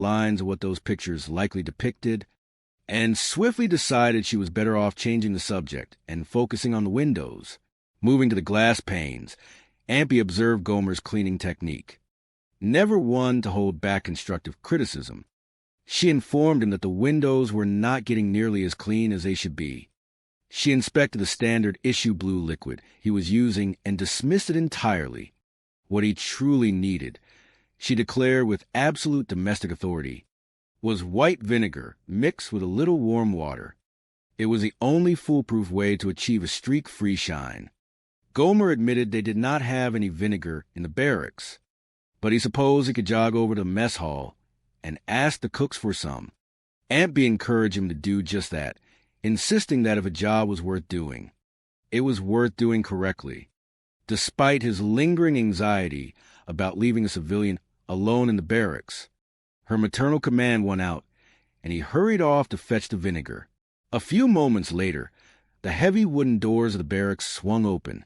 lines of what those pictures likely depicted, and swiftly decided she was better off changing the subject and focusing on the windows. Moving to the glass panes, Ampie observed Gomer's cleaning technique. Never one to hold back constructive criticism, she informed him that the windows were not getting nearly as clean as they should be. She inspected the standard issue blue liquid he was using and dismissed it entirely. What he truly needed, she declared with absolute domestic authority, was white vinegar mixed with a little warm water. It was the only foolproof way to achieve a streak-free shine. Gomer admitted they did not have any vinegar in the barracks, but he supposed he could jog over to the mess hall and ask the cooks for some. Ampie encouraged him to do just that, insisting that if a job was worth doing, it was worth doing correctly. Despite his lingering anxiety about leaving a civilian alone in the barracks, her maternal command won out, and he hurried off to fetch the vinegar. A few moments later, the heavy wooden doors of the barracks swung open.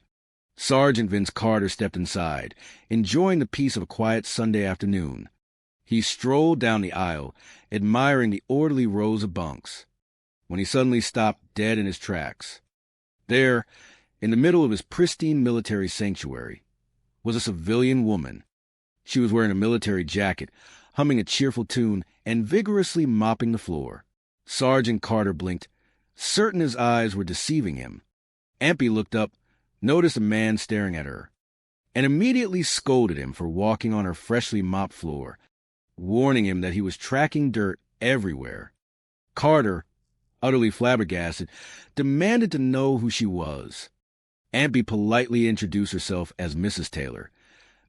Sergeant Vince Carter stepped inside, enjoying the peace of a quiet Sunday afternoon. He strolled down the aisle, admiring the orderly rows of bunks, when he suddenly stopped dead in his tracks. There, in the middle of his pristine military sanctuary, was a civilian woman. She was wearing a military jacket, humming a cheerful tune, and vigorously mopping the floor. Sergeant Carter blinked, certain his eyes were deceiving him. Ampie looked up, noticed a man staring at her, and immediately scolded him for walking on her freshly mopped floor, warning him that he was tracking dirt everywhere. Carter, utterly flabbergasted, demanded to know who she was. Ampie politely introduced herself as Mrs. Taylor,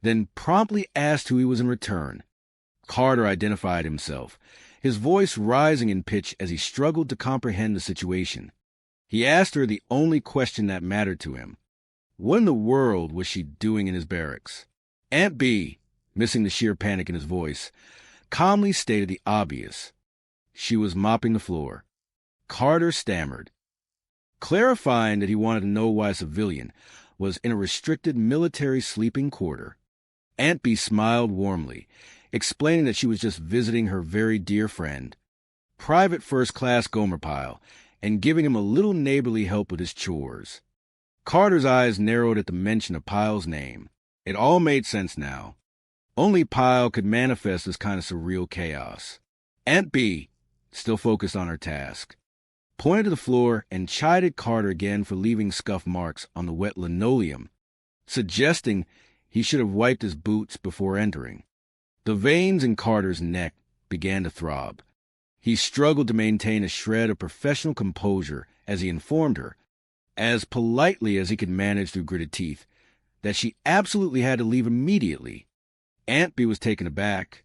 then promptly asked who he was in return. Carter identified himself, his voice rising in pitch as he struggled to comprehend the situation. He asked her the only question that mattered to him. What in the world was she doing in his barracks? Aunt B, missing the sheer panic in his voice, calmly stated the obvious. She was mopping the floor. Carter stammered, clarifying that he wanted to know why a civilian was in a restricted military sleeping quarter. Aunt B smiled warmly, explaining that she was just visiting her very dear friend, Private First Class Gomer-Pyle, and giving him a little neighborly help with his chores. Carter's eyes narrowed at the mention of Pyle's name. It all made sense now. Only Pyle could manifest this kind of surreal chaos. Aunt B, still focused on her task, pointed to the floor and chided Carter again for leaving scuff marks on the wet linoleum, suggesting he should have wiped his boots before entering. The veins in Carter's neck began to throb. He struggled to maintain a shred of professional composure as he informed her, as politely as he could manage through gritted teeth, that she absolutely had to leave immediately. Aunt B was taken aback,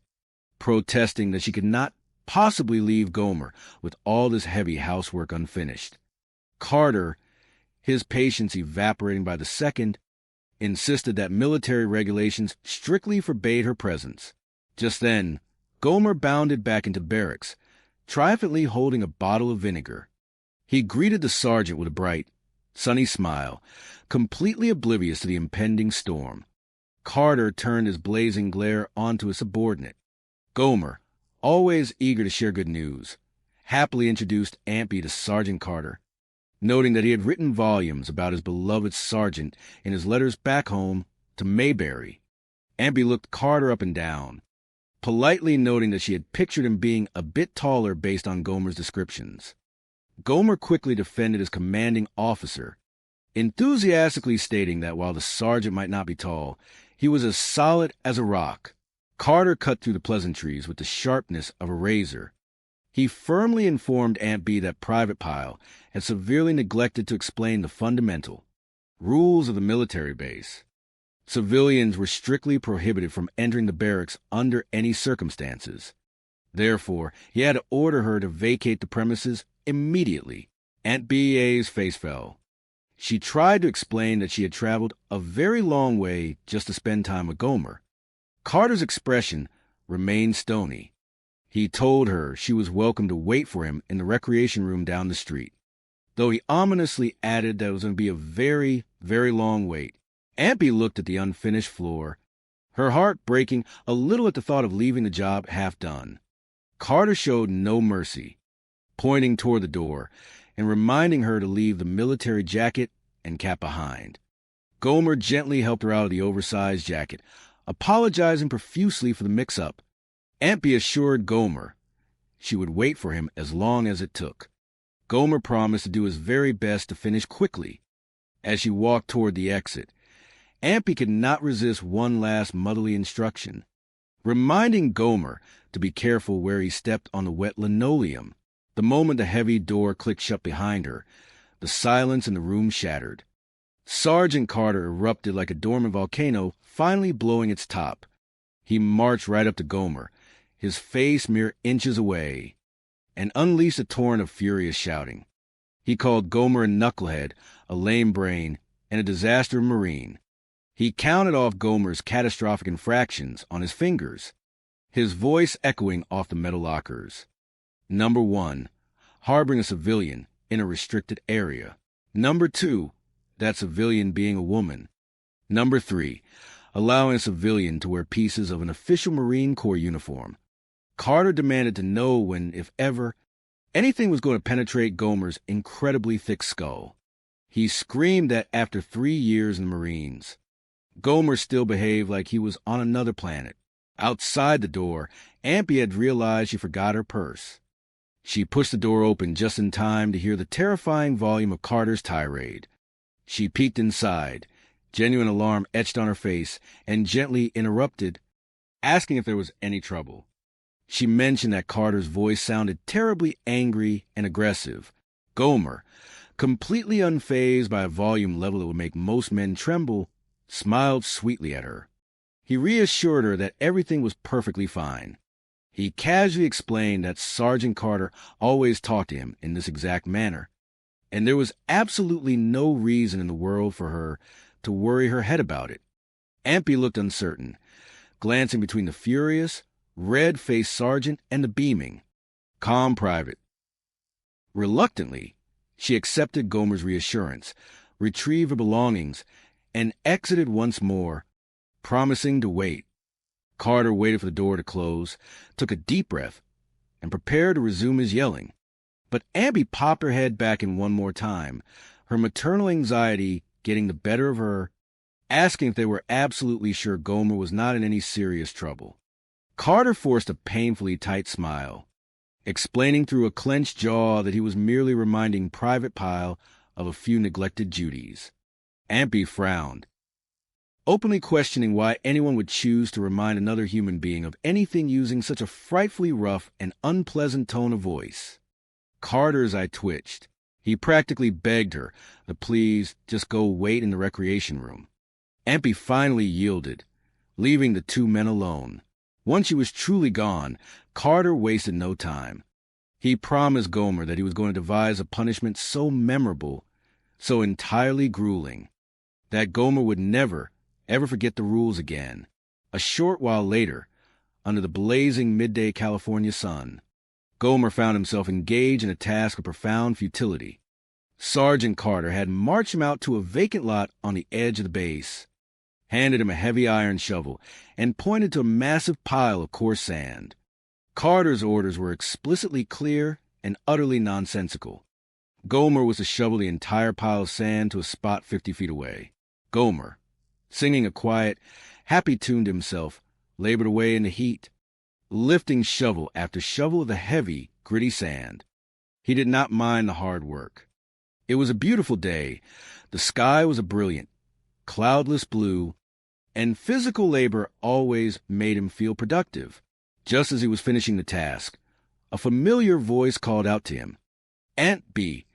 protesting that she could not possibly leave Gomer with all this heavy housework unfinished. Carter, his patience evaporating by the second, insisted that military regulations strictly forbade her presence. Just then, Gomer bounded back into barracks, triumphantly holding a bottle of vinegar. He greeted the sergeant with a bright, sunny smile, completely oblivious to the impending storm. Carter turned his blazing glare onto his subordinate. Gomer, always eager to share good news, happily introduced Ampie to Sergeant Carter, noting that he had written volumes about his beloved sergeant in his letters back home to Mayberry. Ampie looked Carter up and down, politely noting that she had pictured him being a bit taller based on Gomer's descriptions. Gomer quickly defended his commanding officer, enthusiastically stating that while the sergeant might not be tall, he was as solid as a rock. Carter cut through the pleasantries with the sharpness of a razor. He firmly informed Aunt B that Private Pyle had severely neglected to explain the fundamental rules of the military base. Civilians were strictly prohibited from entering the barracks under any circumstances. Therefore, he had to order her to vacate the premises immediately. Aunt B.A.'s face fell. She tried to explain that she had traveled a very long way just to spend time with Gomer. Carter's expression remained stony. He told her she was welcome to wait for him in the recreation room down the street, though he ominously added that it was going to be a very, very long wait. Ampie looked at the unfinished floor, her heart breaking a little at the thought of leaving the job half done. Carter showed no mercy, pointing toward the door and reminding her to leave the military jacket and cap behind. Gomer gently helped her out of the oversized jacket, apologizing profusely for the mix-up. Ampy assured Gomer she would wait for him as long as it took. Gomer promised to do his very best to finish quickly. As she walked toward the exit, Ampy could not resist one last motherly instruction, reminding Gomer to be careful where he stepped on the wet linoleum. The moment the heavy door clicked shut behind her, the silence in the room shattered. Sergeant Carter erupted like a dormant volcano, finally blowing its top. He marched right up to Gomer, his face mere inches away, and unleashed a torrent of furious shouting. He called Gomer a knucklehead, a lame brain, and a disaster Marine. He counted off Gomer's catastrophic infractions on his fingers, his voice echoing off the metal lockers. Number 1, harboring a civilian in a restricted area. Number 2, that civilian being a woman. Number 3, allowing a civilian to wear pieces of an official Marine Corps uniform. Carter demanded to know when, if ever, anything was going to penetrate Gomer's incredibly thick skull. He screamed that after 3 years in the Marines, Gomer still behaved like he was on another planet. Outside the door, Ampy had realized she forgot her purse. She pushed the door open just in time to hear the terrifying volume of Carter's tirade. She peeked inside, genuine alarm etched on her face, and gently interrupted, asking if there was any trouble. She mentioned that Carter's voice sounded terribly angry and aggressive. Gomer, completely unfazed by a volume level that would make most men tremble, smiled sweetly at her. He reassured her that everything was perfectly fine. He casually explained that Sergeant Carter always talked to him in this exact manner, and there was absolutely no reason in the world for her to worry her head about it. Ampy looked uncertain, glancing between the furious, red-faced sergeant and the beaming, calm private. Reluctantly, she accepted Gomer's reassurance, retrieved her belongings, and exited once more, promising to wait. Carter waited for the door to close, took a deep breath, and prepared to resume his yelling. But Ampy popped her head back in one more time, her maternal anxiety getting the better of her, asking if they were absolutely sure Gomer was not in any serious trouble. Carter forced a painfully tight smile, explaining through a clenched jaw that he was merely reminding Private Pyle of a few neglected duties. Ampy frowned, openly questioning why anyone would choose to remind another human being of anything using such a frightfully rough and unpleasant tone of voice. Carter's eye twitched. He practically begged her to please just go wait in the recreation room. Ampy finally yielded, leaving the two men alone. Once she was truly gone, Carter wasted no time. He promised Gomer that he was going to devise a punishment so memorable, so entirely grueling, that Gomer would never, ever forget the rules again. A short while later, under the blazing midday California sun, Gomer found himself engaged in a task of profound futility. Sergeant Carter had marched him out to a vacant lot on the edge of the base, handed him a heavy iron shovel, and pointed to a massive pile of coarse sand. Carter's orders were explicitly clear and utterly nonsensical. Gomer was to shovel the entire pile of sand to a spot 50 feet away. Gomer, singing a quiet, happy tune to himself, labored away in the heat, lifting shovel after shovel of the heavy, gritty sand. He did not mind the hard work. It was a beautiful day. The sky was a brilliant, cloudless blue, and physical labor always made him feel productive. Just as he was finishing the task, a familiar voice called out to him. Aunt B,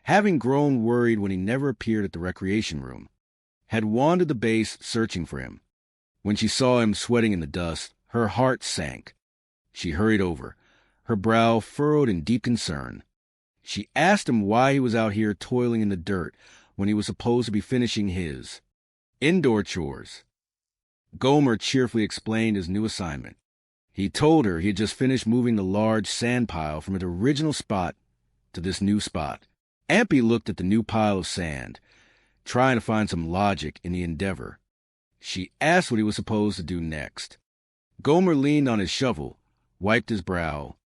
having grown worried when he never appeared at the recreation room, had wandered the base searching for him. When she saw him sweating in the dust, her heart sank. She hurried over, her brow furrowed in deep concern. She asked him why he was out here toiling in the dirt when he was supposed to be finishing his indoor chores. Gomer cheerfully explained his new assignment. He told her he had just finished moving the large sand pile from its original spot to this new spot. Ampy looked at the new pile of sand, trying to find some logic in the endeavor. She asked what he was supposed to do next. Gomer leaned on his shovel, wiped his brow,